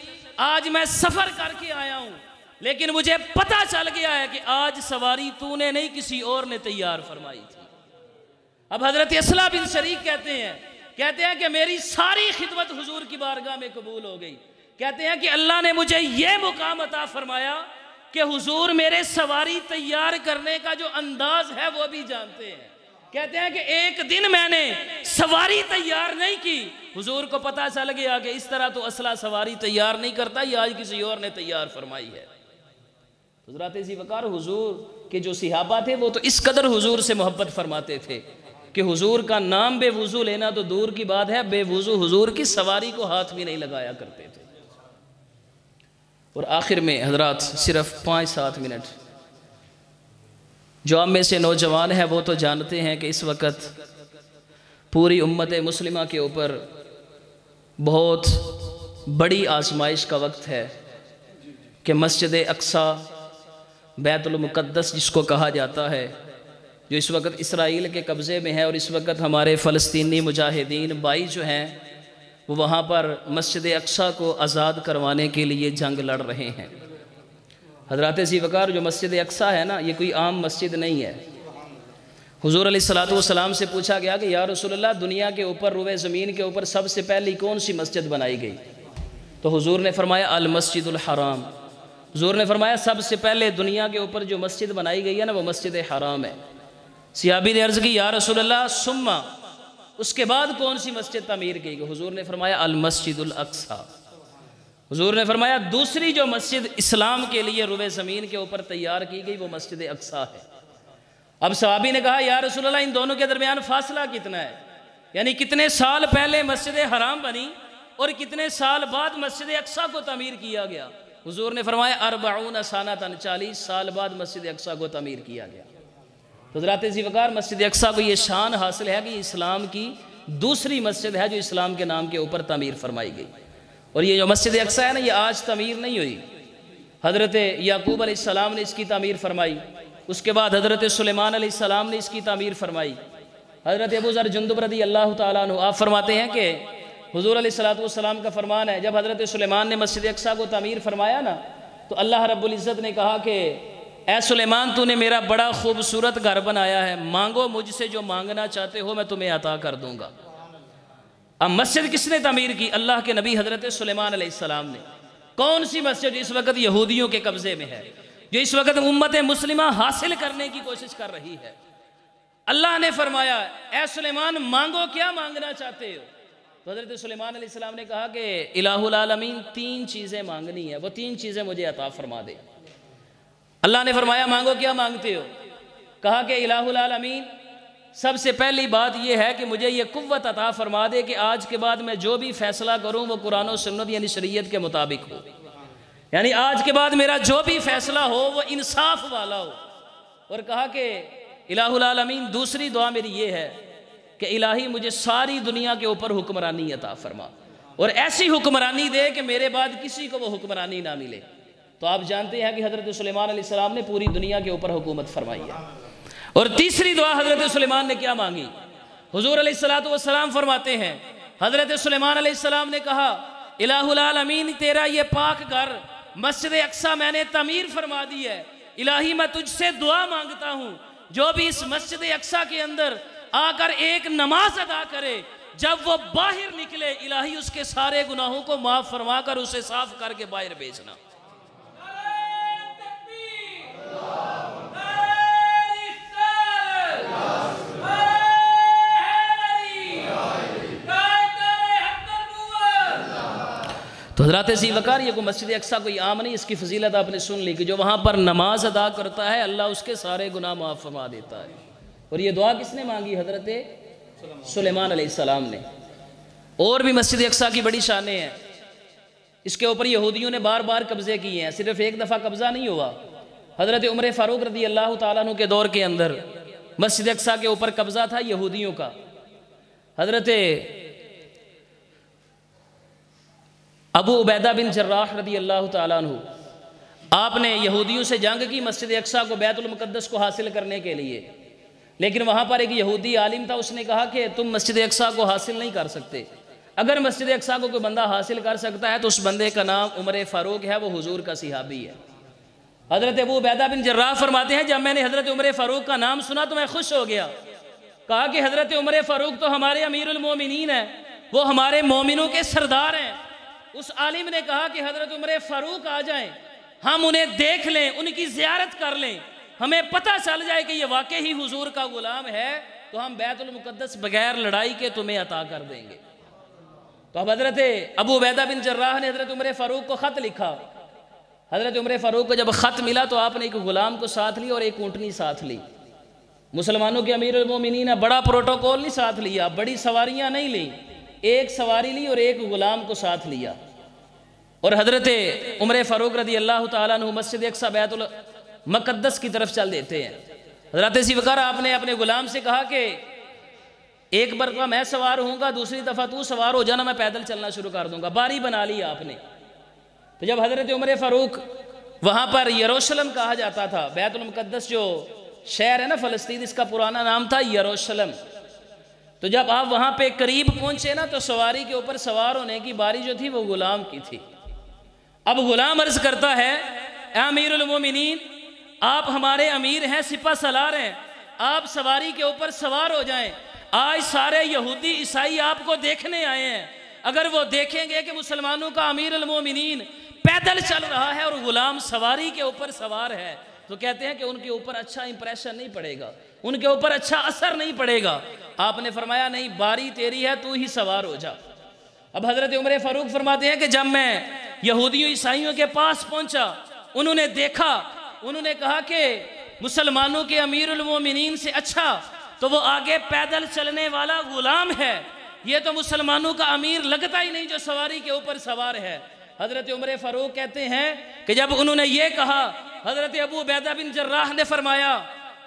آج میں سفر کر کے آیا ہوں لیکن مجھے پتہ چل گیا ہے کہ آج سواری تو نے نہیں کسی اور نے تیار فرمائی تھی۔ اب حضرت اصلا بن شریک کہتے ہیں کہ میری ساری خدمت حضور کی بارگاہ میں قبول ہو گئی۔ کہتے ہیں کہ اللہ نے مجھے یہ مقام عطا فرمایا کہ حضور میرے سواری تیار کرنے کا جو انداز ہے وہ بھی جانتے ہیں۔ کہتے ہیں کہ ایک دن میں نے سواری تیار نہیں کی، حضور کو پتہ چل گیا کہ اس طرح تو اصلا سواری تیار نہیں کرتا، یہ آج کسی اور نے تیار فرمائی ہے۔ حضرات ذی وقار حضور کے جو صحابہ تھے وہ تو اس قدر حضور سے محبت فرماتے تھے کہ حضور کا نام بے وضو لینا تو دور کی بات ہے، بے وضو حضور کی سواری کو ہاتھ بھی نہیں لگایا کرتے تھے۔ اور آخر میں حضرات صرف 5-7 منٹ، جو ہم میں سے نوجوان ہیں وہ تو جانتے ہیں کہ اس وقت پوری امت مسلمہ کے اوپر بہت بڑی آزمائش کا وقت ہے کہ مسجد اقصیٰ، بیت المقدس جس کو کہا جاتا ہے، جو اس وقت اسرائیل کے قبضے میں ہے، اور اس وقت ہمارے فلسطینی مجاہدین بھائی جو ہیں وہ وہاں پر مسجد اقصیٰ کو آزاد کروانے کے لیے جنگ لڑ رہے ہیں۔ حضرات ذی وقار، جو مسجد اقصیٰ ہے نا، یہ کوئی عام مسجد نہیں ہے۔ حضور علیہ الصلوۃ والسلام سے پوچھا گیا کہ یا رسول اللہ، دنیا کے اوپر، روئے زمین کے اوپر سب سے پہلی کون سی مسجد بنائی گئی؟ تو حضور نے فرمایا المسجد الحرام۔ حضور نے فرمایا سب سے پہلے دنیا کے اوپر جو مسجد بنائی گئی ہے نا، وہ مسجد حرام ہے۔ صحابی نے عرض کی یا رسول اللہ ثم، اس کے بعد کون سی مسجد تعمیر کی گئی؟ حضور نے فرمایا المسجد الاقصیٰ۔ حضور نے فرمایا دوسری جو مسجد اسلام کے لیے روئے زمین کے اوپر تیار کی گئی وہ مسجد اقصیٰ ہے۔ اب صحابی نے کہا یا رسول اللہ، ان دونوں کے درمیان فاصلہ کتنا ہے؟ یعنی کتنے سال پہلے مسجد حرام بنی اور کتنے سال بعد مسجد اقصیٰ کو تعمیر کیا گیا؟ حضور نے فرمایا 40 سنۃ، 40 سال بعد مسجد اقصیٰ کو تعمیر کیا گیا۔ حضرات ذی وقار، مسجد اقصیٰ کو یہ شان حاصل ہے کہ یہ اسلام کی دوسری مسجد ہے جو اسلام کے نام کے اوپر تعمیر فرمائی گئی۔ اور یہ جو مسجد اقصیٰ ہے نا، یہ آج تعمیر نہیں ہوئی۔ حضرت یعقوب علیہ السلام نے اس کی تعمیر فرمائی، اس کے بعد حضرت سلیمان علیہ السلام نے اس کی تعمیر فرمائی۔ حضرت ابو ذر جندب رضی اللہ تعالیٰ عنہ آپ فرماتے ہیں کہ حضور علیہ الصلوۃ والسلام کا فرمان ہے، جب حضرت سلیمان نے مسجد اقصیٰ کو تعمیر فرمایا نا، تو اللہ رب العزت نے کہا کہ اے سلیمان، تو نے میرا بڑا خوبصورت گھر بنایا ہے، مانگو مجھ سے جو مانگنا چاہتے ہو میں تمہیں عطا کر دوں گا۔ اب مسجد کس نے تعمیر کی؟ اللہ کے نبی حضرت سلیمان علیہ السلام نے۔ کون سی مسجد جو اس وقت یہودیوں کے قبضے میں ہے، جو اس وقت امت مسلمہ حاصل کرنے کی کوشش کر رہی ہے؟ اللہ نے فرمایا اے سلیمان مانگو، کیا مانگنا چاہتے ہو؟ تو حضرت سلیمان علیہ السلام نے کہا کہ الہ العالمین 3 چیزیں مانگنی ہیں، وہ 3 چیزیں مجھے عطا فرما دے۔ اللہ نے فرمایا مانگو، کیا مانگتے ہو؟ کہا کہ الہ العالمین سب سے پہلی بات یہ ہے کہ مجھے یہ قوت عطا فرما دے کہ آج کے بعد میں جو بھی فیصلہ کروں وہ قرآن و سنت یعنی شریعت کے مطابق ہو، یعنی آج کے بعد میرا جو بھی فیصلہ ہو وہ انصاف والا ہو۔ اور کہا کہ الہ العالمین دوسری دعا میری یہ ہے کہ الہی مجھے ساری دنیا کے اوپر حکمرانی عطا فرما، اور ایسی حکمرانی دے کہ میرے بعد کسی کو وہ حکمرانی نہ ملے۔ تو آپ جانتے ہیں کہ حضرت سلیمان علیہ السلام نے پوری دنیا کے اوپر حکومت فرمائی ہے۔ اور تیسری دعا حضرت سلیمان نے کیا مانگی؟ حضور علیہ الصلوۃ والسلام فرماتے ہیں حضرت سلیمان علیہ السلام نے کہا الہ العالمین تیرا یہ پاک گھر مسجد اقصیٰ میں نے تعمیر فرما دی ہے، الہی میں تجھ سے دعا مانگتا ہوں جو بھی اس مسجد اقصیٰ کے اندر آ کر ایک نماز ادا کرے، جب وہ باہر نکلے الہی اس کے سارے گناہوں کو معاف فرما کر اسے صاف کر کے باہر بھیجنا۔ تو حضرات ذی وقار، یہ کوئی مسجد اقصیٰ کوئی عام نہیں، اس کی فضیلت آپ نے سن لی کہ جو وہاں پر نماز ادا کرتا ہے اللہ اس کے سارے گناہ معاف فرما دیتا ہے۔ اور یہ دعا کس نے مانگی؟ حضرت سلیمان علیہ السلام نے۔ اور بھی مسجد اقصیٰ کی بڑی شانیں ہیں، اس کے اوپر یہودیوں نے بار بار قبضے کیے ہیں، صرف ایک دفعہ قبضہ نہیں ہوا۔ حضرت عمر فاروق رضی اللہ تعالیٰ عنہ کے دور کے اندر مسجد اقصیٰ کے اوپر قبضہ تھا یہودیوں کا۔ حضرت ابو عبیدہ بن جراح رضی اللہ تعالیٰ عنہ، آپ نے یہودیوں سے جنگ کی مسجد اقصیٰ کو، بیت المقدس کو حاصل کرنے کے لیے، لیکن وہاں پر ایک یہودی عالم تھا، اس نے کہا کہ تم مسجد اقصیٰ کو حاصل نہیں کر سکتے، اگر مسجد اقصیٰ کو کوئی بندہ حاصل کر سکتا ہے تو اس بندے کا نام عمر فاروق ہے، وہ حضور کا صحابی ہے۔ حضرت ابو عبیدہ بن جراح فرماتے ہیں جب میں نے حضرت عمر فاروق کا نام سنا تو میں خوش ہو گیا، کہا کہ حضرت عمر فاروق تو ہمارے امیر المومنین ہیں، وہ ہمارے مومنوں کے سردار ہیں۔ اس عالم نے کہا کہ حضرت عمر فاروق آ جائیں، ہم انہیں دیکھ لیں، ان کی زیارت کر لیں، ہمیں پتہ چل جائے کہ یہ واقعی ہی حضور کا غلام ہے تو ہم بیت المقدس بغیر لڑائی کے تمہیں عطا کر دیں گے۔ تو اب حضرت ابو عبیدہ بن جراح نے حضرت عمر فاروق کو خط لکھا۔ حضرت عمر فاروق کو جب خط ملا تو آپ نے ایک غلام کو ساتھ لی اور ایک اونٹنی ساتھ لی۔ مسلمانوں کے امیر المومنین بڑا پروٹوکول نہیں ساتھ لیا، بڑی سواریاں نہیں لی، ایک سواری لی اور ایک غلام کو ساتھ لیا، اور حضرت عمر فاروق رضی اللہ تعالیٰ عنہ مسجد اقصیٰ بیت المقدس کی طرف چل دیتے ہیں۔ حضرت ذی وقار آپ نے اپنے غلام سے کہا کہ ایک مرتبہ میں سوار ہوں گا، دوسری دفعہ تو سوار ہو جانا، میں پیدل چلنا شروع کر دوں گا، باری بنا لی آپ نے۔ تو جب حضرت عمر فاروق وہاں پر یروشلم کہا جاتا تھا، بیت المقدس جو شہر ہے نا فلسطین، اس کا پرانا نام تھا یروشلم۔ تو جب آپ وہاں پہ قریب پہنچے نا تو سواری کے اوپر سوار ہونے کی باری جو تھی وہ غلام کی تھی۔ اب غلام عرض کرتا ہے اے امیر المومنین، آپ ہمارے امیر ہیں، سپہ سالار ہیں، آپ سواری کے اوپر سوار ہو جائیں۔ آج سارے یہودی عیسائی آپ کو دیکھنے آئے ہیں، اگر وہ دیکھیں گے کہ مسلمانوں کا امیر المومنین پیدل چل رہا ہے اور غلام سواری کے اوپر سوار ہے، تو کہتے ہیں کہ ان کے اوپر اچھا امپریشن نہیں پڑے گا، ان کے اوپر اچھا اثر نہیں پڑے گا۔ آپ نے فرمایا نہیں، باری تیری ہے، تو ہی سوار ہو جا۔ اب حضرت عمر فاروق فرماتے ہیں کہ جب میں یہودیوں عیسائیوں کے پاس پہنچا، انہوں نے دیکھا، انہوں نے کہا کہ مسلمانوں کے امیر المومنین سے اچھا تو وہ آگے پیدل چلنے والا غلام ہے، یہ تو مسلمانوں کا امیر لگتا ہی نہیں جو سواری کے اوپر سوار ہے۔ حضرت عمر فاروق کہتے ہیں کہ جب انہوں نے یہ کہا، حضرت ابو عبیدہ بن جراح نے فرمایا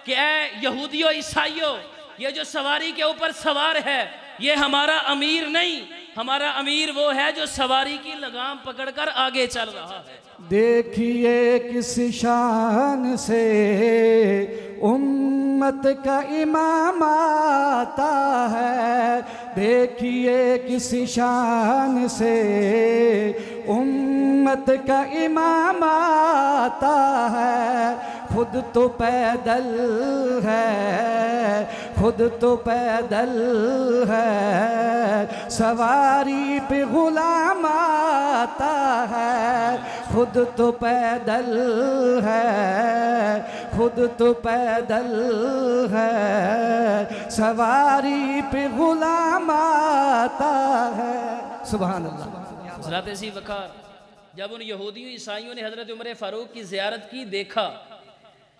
کہ اے یہودیوں عیسائیوں، یہ جو سواری کے اوپر سوار ہے یہ ہمارا امیر نہیں، ہمارا امیر وہ ہے جو سواری کی لگام پکڑ کر آگے چل رہا ہے۔ دیکھیے کس شان سے امت کا امام آتا ہے، دیکھیے کس شان سے امت کا امام آتا ہے، خود تو پیدل ہے، خود تو پیدل ہے، سواری پہ غلام آتا ہے، خود تو پیدل ہے، خود تو پیدل ہے، سواری پہ غلام آتا ہے۔ سبحان اللہ۔ حضرت ذی وقار جب ان یہودیوں عیسائیوں نے حضرت عمر فاروق کی زیارت کی، دیکھا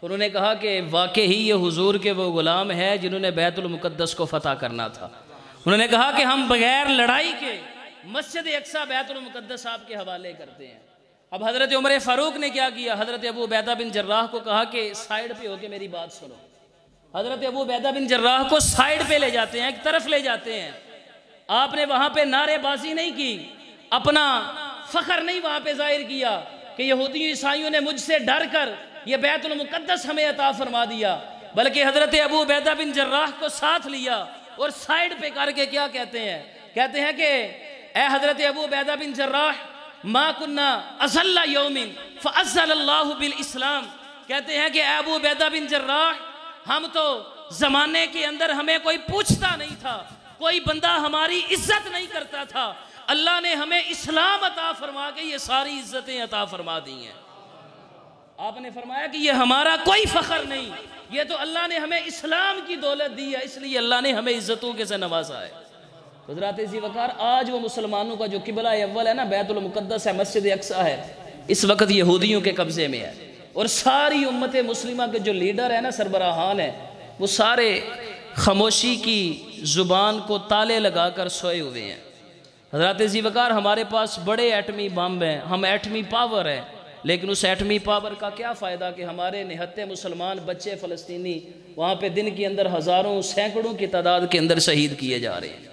تو انہوں نے کہا کہ واقعی یہ حضور کے وہ غلام ہے جنہوں نے بیت المقدس کو فتح کرنا تھا۔ انہوں نے کہا کہ ہم بغیر لڑائی کے مسجد اقصی بیت المقدس آپ کے حوالے کرتے ہیں۔ اب حضرت عمر فاروق نے کیا کیا، حضرت ابو عبیدہ بن جراح کو کہا کہ سائیڈ پہ ہو کے میری بات سنو۔ حضرت ابو عبیدہ بن جراح کو سائیڈ پہ لے جاتے ہیں، ایک طرف لے جاتے ہیں۔ آپ نے وہاں پہ نعرے بازی نہیں کی، اپنا فخر نہیں وہاں پہ ظاہر کیا کہ یہودیوں عیسائیوں نے مجھ سے ڈر کر یہ بیت المقدس ہمیں عطا فرما دیا، بلکہ حضرت ابو عبیدہ بن جراح کو ساتھ لیا اور سائیڈ پہ کر کے کیا کہتے ہیں، کہتے ہیں کہ اے حضرت ابو عبیدہ بن جراح ما کننا اذل یوم فاذل اللہ بالاسلام، کہتے ہیں کہ اے ابو عبیدہ بن جراح ہم تو زمانے کے اندر ہمیں کوئی پوچھتا نہیں تھا، کوئی بندہ ہماری عزت نہیں کرتا تھا، اللہ نے ہمیں اسلام عطا فرما کے یہ ساری عزتیں عطا فرما دی ہیں۔ آپ نے فرمایا کہ یہ ہمارا کوئی فخر نہیں، یہ تو اللہ نے ہمیں اسلام کی دولت دی ہے، اس لیے اللہ نے ہمیں عزتوں کے سے نوازا ہے۔ حضرات ذی وقار آج وہ مسلمانوں کا جو قبلہ اول ہے نا، بیت المقدس ہے، مسجد اقصی ہے، اس وقت یہودیوں کے قبضے میں ہے، اور ساری امت مسلمہ کے جو لیڈر ہیں نا، سربراہان ہیں، وہ سارے خاموشی کی زبان کو تالے لگا کر سوئے ہوئے ہیں۔ حضرات ذی وقار ہمارے پاس بڑے ایٹمی بم ہیں، ہم ایٹمی پاور ہیں، لیکن اس ایٹمی پاور کا کیا فائدہ کہ ہمارے نہتے مسلمان بچے فلسطینی وہاں پہ دن کے اندر ہزاروں سینکڑوں کی تعداد کے اندر شہید کیے جا رہے ہیں۔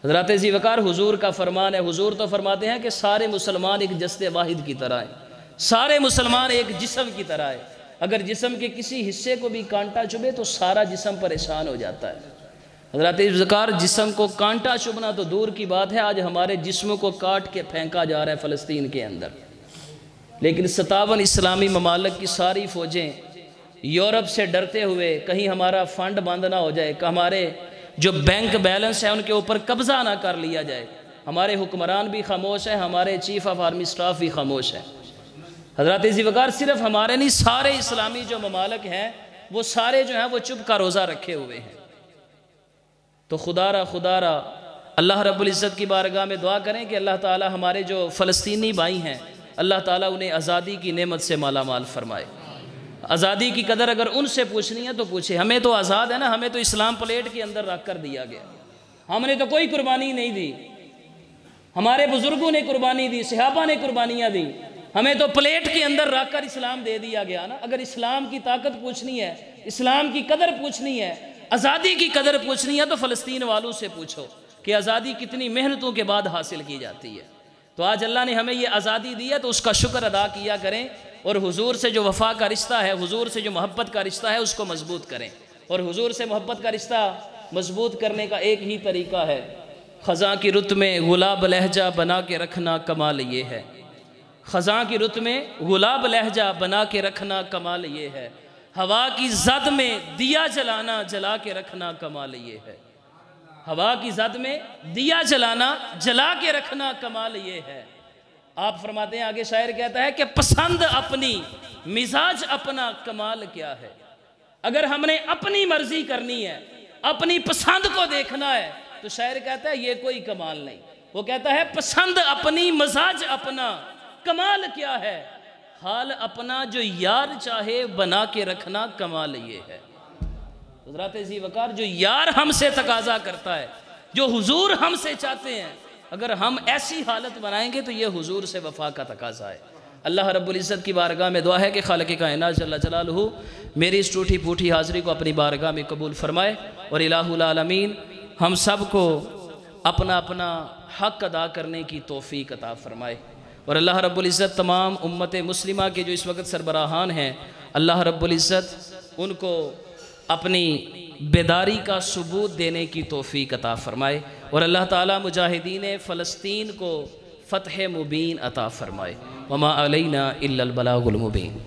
حضرات ذی وقار حضور کا فرمان ہے، حضور تو فرماتے ہیں کہ سارے مسلمان ایک جسد واحد کی طرح ہیں، سارے مسلمان ایک جسم کی طرح ہے، اگر جسم کے کسی حصے کو بھی کانٹا چبھے تو سارا جسم پریشان ہو جاتا ہے۔ حضرات ذی وقار جسم کو کانٹا چبھنا تو دور کی بات ہے، آج ہمارے جسموں کو کاٹ کے پھینکا جا رہا ہے فلسطین کے اندر، لیکن 57 اسلامی ممالک کی ساری فوجیں یورپ سے ڈرتے ہوئے کہیں ہمارا فنڈ بند نہ ہو جائے، کہ ہمارے جو بینک بیلنس ہے ان کے اوپر قبضہ نہ کر لیا جائے، ہمارے حکمران بھی خاموش ہیں، ہمارے چیف آف آرمی سٹاف بھی خاموش ہیں۔ حضرات ذی وقار صرف ہمارے نہیں، سارے اسلامی جو ممالک ہیں وہ سارے جو ہیں وہ چپ کا روزہ رکھے ہوئے ہیں۔ تو خدا را اللہ رب العزت کی بارگاہ میں دعا کریں کہ اللہ تعالی ہمارے جو فلسطینی بھائی ہیں، اللہ تعالیٰ انہیں آزادی کی نعمت سے مالا مال فرمائے۔ آزادی کی قدر اگر ان سے پوچھنی ہے تو پوچھے، ہمیں تو آزاد ہے نا، ہمیں تو اسلام پلیٹ کے اندر رکھ کر دیا گیا، ہم نے تو کوئی قربانی نہیں دی، ہمارے بزرگوں نے قربانی دی، صحابہ نے قربانیاں دی، ہمیں تو پلیٹ کے اندر رکھ کر اسلام دے دیا گیا نا۔ اگر اسلام کی طاقت پوچھنی ہے، اسلام کی قدر پوچھنی ہے، آزادی کی قدر پوچھنی ہے تو فلسطین والوں سے پوچھو کہ آزادی کتنی محنتوں کے بعد حاصل کی جاتی ہے۔ تو آج اللہ نے ہمیں یہ آزادی دی ہے تو اس کا شکر ادا کیا کریں، اور حضور سے جو وفا کا رشتہ ہے، حضور سے جو محبت کا رشتہ ہے، اس کو مضبوط کریں۔ اور حضور سے محبت کا رشتہ مضبوط کرنے کا ایک ہی طریقہ ہے، خزاں کی رت میں گلاب لہجہ بنا کے رکھنا کمال یہ ہے، خزاں کی رت میں گلاب لہجہ بنا کے رکھنا کمال یہ ہے، ہوا کی زد میں دیا جلانا جلا کے رکھنا کمال یہ ہے، ہوا کی زد میں دیا جلانا جلا کے رکھنا کمال یہ ہے۔ آپ فرماتے ہیں، آگے شاعر کہتا ہے کہ پسند اپنی مزاج اپنا کمال کیا ہے۔ اگر ہم نے اپنی مرضی کرنی ہے، اپنی پسند کو دیکھنا ہے، تو شاعر کہتا ہے یہ کوئی کمال نہیں۔ وہ کہتا ہے پسند اپنی مزاج اپنا کمال کیا ہے، حال اپنا جو یار چاہے بنا کے رکھنا کمال یہ ہے۔ حضرات ذی وقار، جو یار ہم سے تقاضا کرتا ہے، جو حضور ہم سے چاہتے ہیں، اگر ہم ایسی حالت بنائیں گے تو یہ حضور سے وفا کا تقاضا ہے۔ اللہ رب العزت کی بارگاہ میں دعا ہے کہ خالق کائنات جل جلالہ میری اس ٹوٹی پھوٹی حاضری کو اپنی بارگاہ میں قبول فرمائے، اور الہ العالمین ہم سب کو اپنا اپنا حق ادا کرنے کی توفیق عطا فرمائے، اور اللہ رب العزت تمام امت مسلمہ کے جو اس وقت سربراہان ہیں، اللہ رب العزت ان کو اپنی بیداری کا ثبوت دینے کی توفیق عطا فرمائے، اور اللہ تعالیٰ مجاہدین فلسطین کو فتح مبین عطا فرمائے۔ وما علینا الا البلاغ المبین۔